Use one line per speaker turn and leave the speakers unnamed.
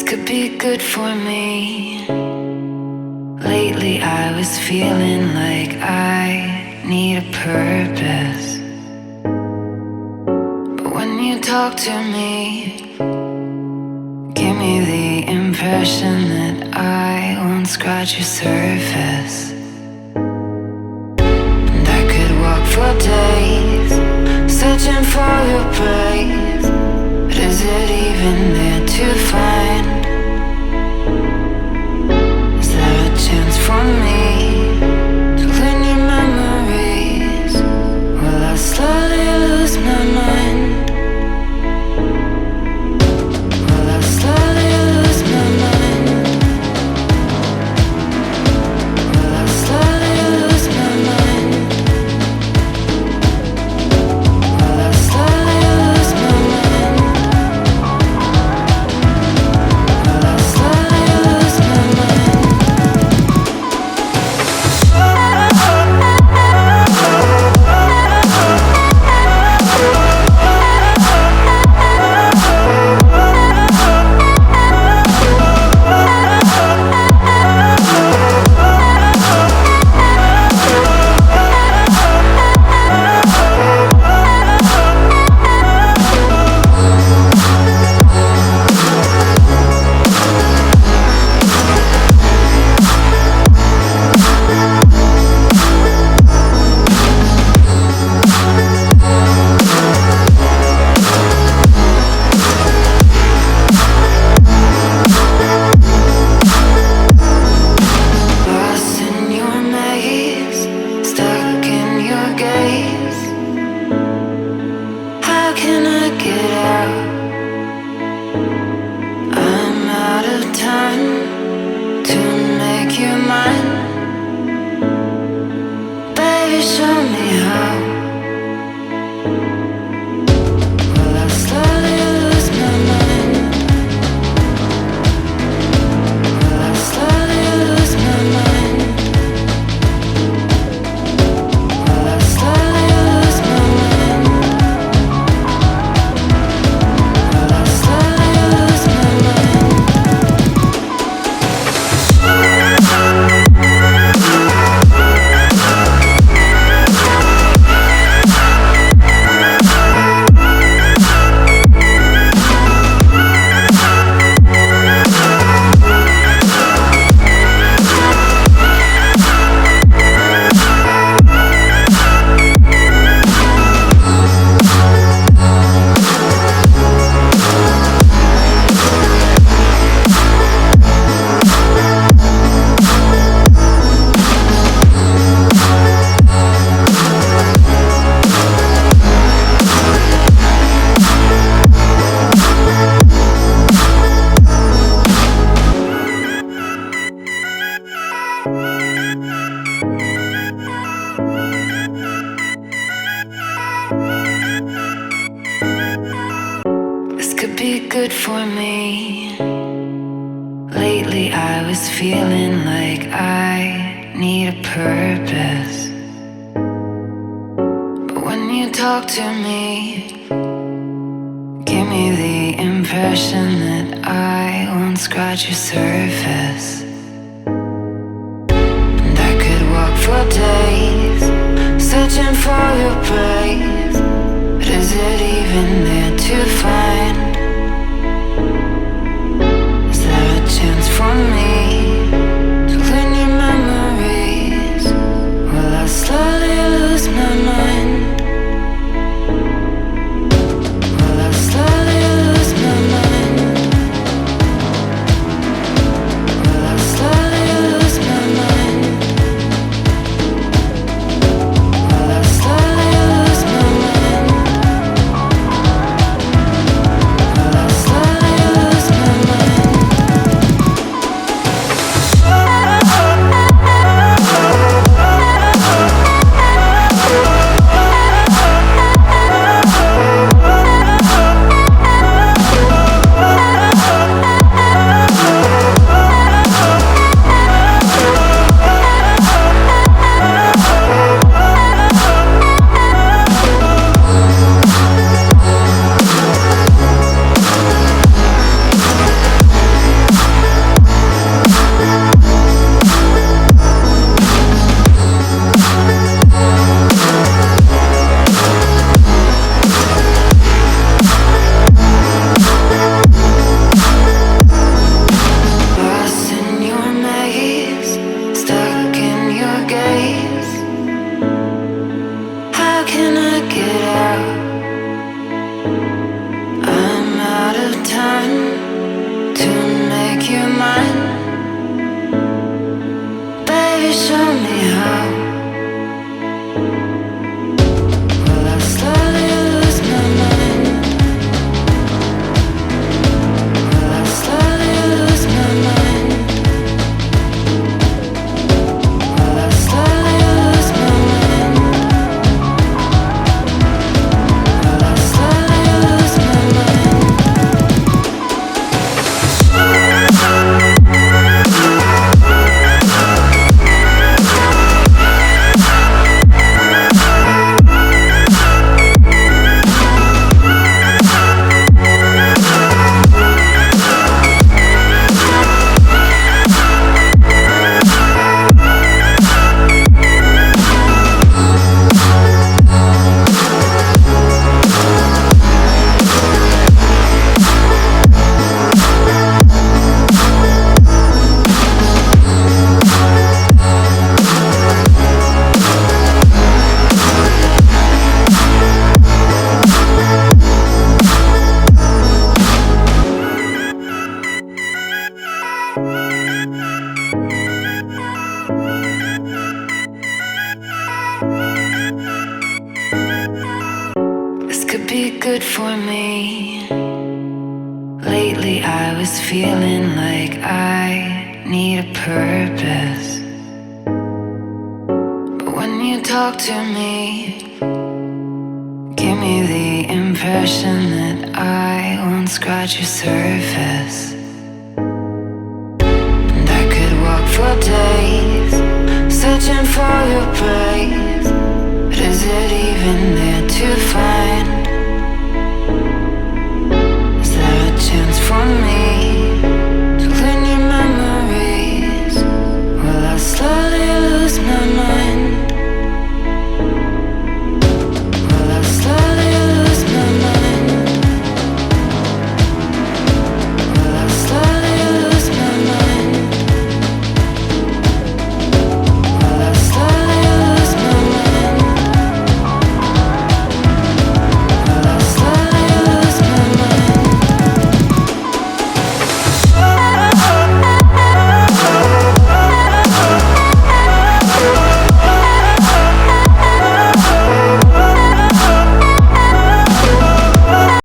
could be good for me. Lately I was feeling like I need a purpose. But when you talk to me, give me the impression that I won't scratch your surface. And I could walk for days, searching for your praise. But is it even there to find? Is there a chance for me to learn your memories? Will I slowly lose my mind? Will I slowly lose my mind? Will I slowly lose my mind? Will I slowly lose my mind? Will I slowly lose my mind? Lost in your maze, stuck in your gaze. How can I get out? I'm out of time to make you mine. Baby, show me how. Will I slowly lose my mind? Will I slowly lose my mind? Will I slowly lose my mind? Will I slowly lose my mind? This could be good for me. Lately I was feeling like I need a purpose. But when you talk to me, give me the impression that I won't scratch your surface. And I could walk for days, searching for your praise. But is it even there to find? Is there a chance for me to learn your memories? Will I slowly lose my mind? Will I slowly lose my mind? Will I slowly lose my mind? Will I slowly lose my mind? This could be good for me. Lately I was feeling like I need a purpose. But when you talk to me, give me the impression that I won't scratch your surface. And I could walk for days, searching for your praise. But is it even there to find? Is there a chance for me